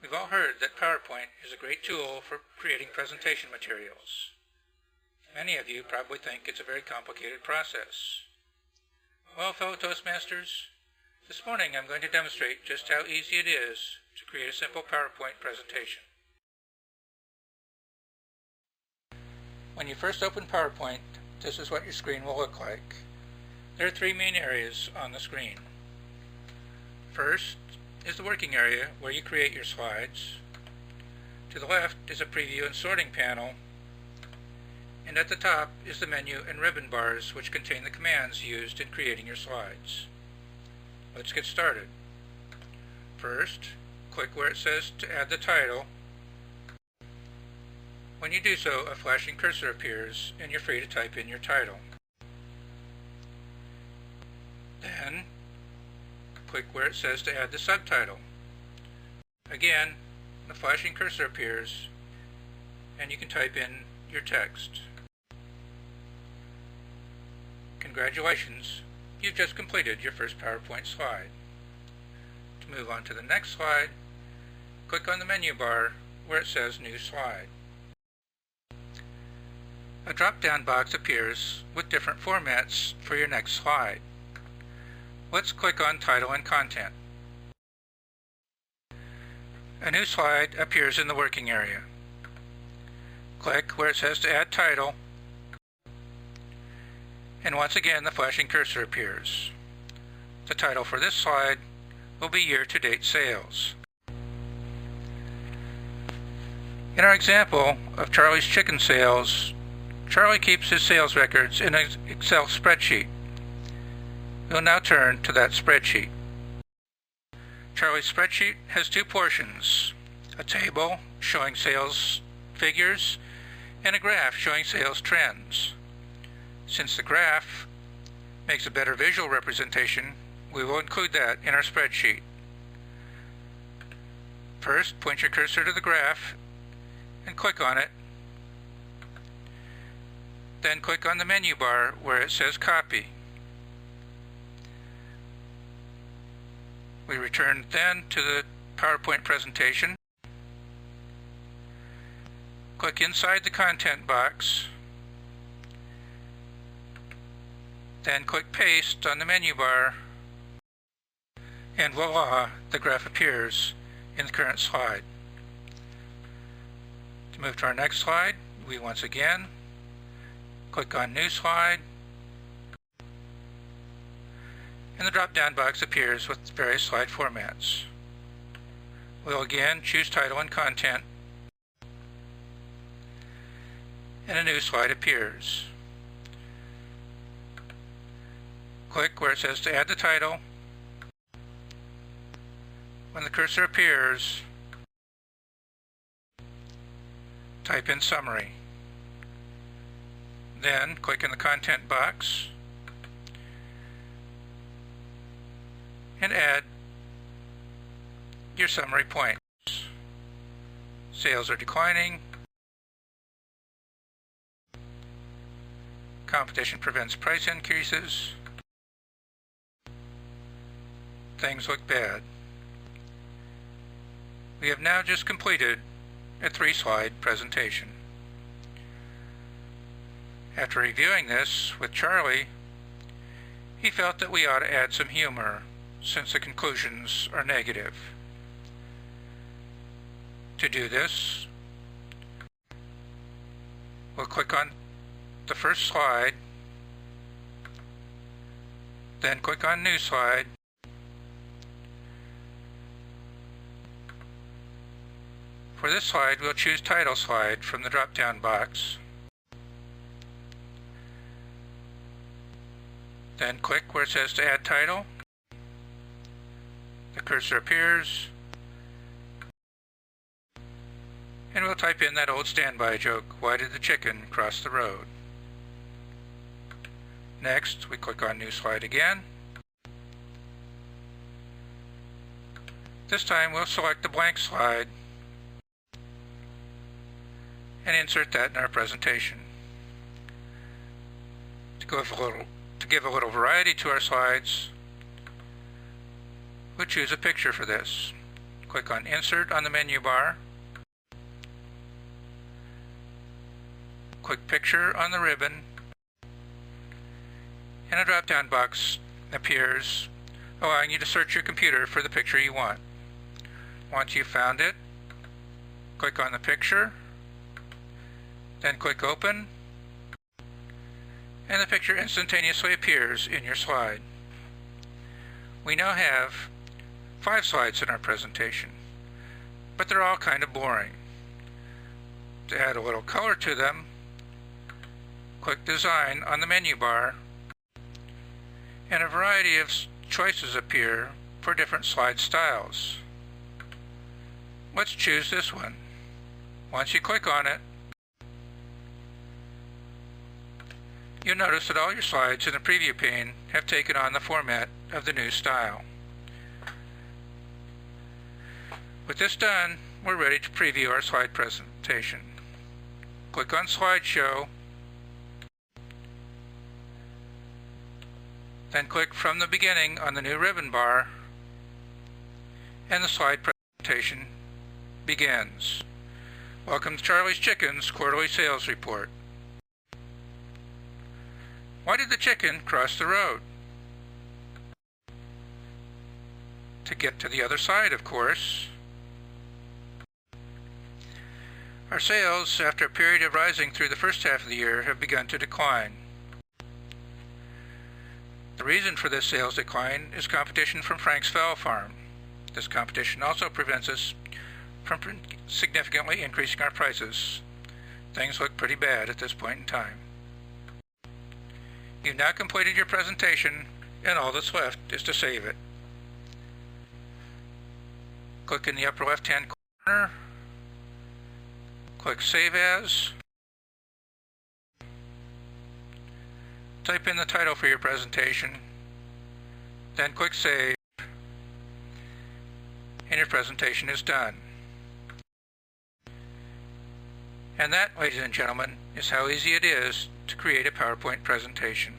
We've all heard that PowerPoint is a great tool for creating presentation materials. Many of you probably think it's a very complicated process. Well, fellow Toastmasters, this morning I'm going to demonstrate just how easy it is to create a simple PowerPoint presentation. When you first open PowerPoint, this is what your screen will look like. There are three main areas on the screen. First is the working area where you create your slides. To the left is a preview and sorting panel, and at the top is the menu and ribbon bars which contain the commands used in creating your slides. Let's get started. First, click where it says to add the title. When you do so, a flashing cursor appears and you're free to type in your title. Then, click where it says to add the subtitle. Again, the flashing cursor appears and you can type in your text. Congratulations, you've just completed your first PowerPoint slide. To move on to the next slide, click on the menu bar where it says New Slide. A drop-down box appears with different formats for your next slide. Let's click on Title and Content. A new slide appears in the working area. Click where it says to add title, and once again the flashing cursor appears. The title for this slide will be Year-to-Date Sales. In our example of Charley's chicken sales, Charley keeps his sales records in an Excel spreadsheet. We'll now turn to that spreadsheet. Charley's spreadsheet has two portions, a table showing sales figures and a graph showing sales trends. Since the graph makes a better visual representation, we will include that in our spreadsheet. First, point your cursor to the graph and click on it. Then click on the menu bar where it says Copy. We return then to the PowerPoint presentation. Click inside the content box. Then click Paste on the menu bar. And voila, the graph appears in the current slide. To move to our next slide, we once again click on New Slide, and the drop-down box appears with various slide formats. We'll again choose Title and Content, and a new slide appears. Click where it says to add the title. When the cursor appears, type in Summary. Then click in the content box and add your summary points. Sales are declining. Competition prevents price increases. Things look bad. We have now just completed a 3-slide presentation. After reviewing this with Charley, he felt that we ought to add some humor since the conclusions are negative. To do this, we'll click on the first slide, then click on New Slide, for this slide we'll choose Title Slide from the drop-down box. Then click where it says to add title. The cursor appears, and we'll type in that old standby joke, why did the chicken cross the road? Next, we click on New Slide again. This time we'll select the blank slide and insert that in our presentation. To give a little variety to our slides, we'll choose a picture for this. click on Insert on the menu bar, click Picture on the ribbon, and a drop-down box appears allowing you to search your computer for the picture you want. Once you've found it, click on the picture, then click Open, and the picture instantaneously appears in your slide. We now have 5 slides in our presentation, but they're all kind of boring. To add a little color to them, click Design on the menu bar, and a variety of choices appear for different slide styles. Let's choose this one. Once you click on it, you'll notice that all your slides in the preview pane have taken on the format of the new style. With this done, we're ready to preview our slide presentation. Click on Slideshow, then click From the Beginning on the new ribbon bar, and the slide presentation begins. Welcome to Charley's Chicken's quarterly sales report. Why did the chicken cross the road? To get to the other side, of course. Our sales, after a period of rising through the first half of the year, have begun to decline. The reason for this sales decline is competition from Frank's Fowl Farm. This competition also prevents us from significantly increasing our prices. Things look pretty bad at this point in time. You've now completed your presentation, and all that's left is to save it. Click in the upper left-hand corner, click Save As, type in the title for your presentation, then click Save, and your presentation is done. And that, ladies and gentlemen, is how easy it is to create a PowerPoint presentation.